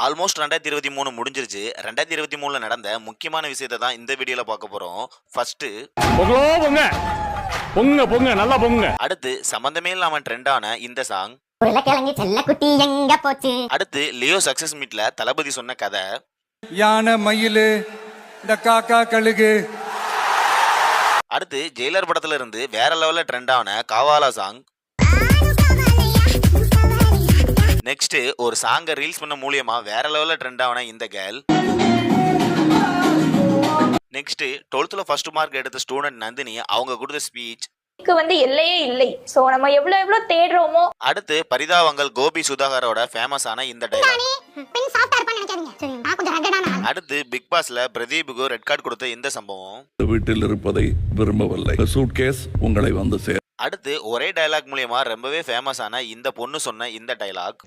Almost 2023 முடிஞ்சிருச்சு. 2023ல நடந்த முக்கியமான விஷயத்தை தான் இந்த வீடியோல பார்க்க போறோம். ஃபர்ஸ்ட் பொங்க நல்லா பொங்க. அடுத்து சம்பந்தமே இல்லாம ட்ரெண்ட் ஆன இந்த சாங். உருளைக்கிழங்கு செல்லக்குட்டி எங்க போச்சு. அடுத்து லியோ சக்சஸ் மீட்ல தளபதி சொன்ன கதை. யானை மயிலு இந்த காக்கா கழுகு. அடுத்து ஜெயிலர் படத்துல இருந்து வேற லெவல்ல ட்ரெண்ட் ஆன காவாலா சாங். நெக்ஸ்ட் ஒரு சாங்கை ரீல்ஸ் பண்ண மூலியமா வேற லெவல்ல ட்ரெண்ட் ஆன இந்த girl. Next 12th first mark எடுத்த ஸ்டூடெண்ட் நந்தினி அவங்க கொடுத்த ஸ்பீச். எல்லையே இல்லை. சோ நம்ம எவ்வளவு தேடுறோமோ. அடுத்து பரிதாபங்கள் கோபி சுதாகரோட ஃபேமஸான இந்த டைலாக். அடுத்து பிக் பாஸ்ல பிரதீப்புக்கு ரெட் கார்டு கொடுத்த இந்த சம்பவம். வீட்டில் இருப்பதை விரும்பவில்லை, சூட்கேஸ் உங்களை வந்து சேர். அடுத்து ஒரே டைலாக் மூலியமா ரொம்பவே ஃபேமஸான இந்த பொண்ணு சொன்ன இந்த டைலாக்.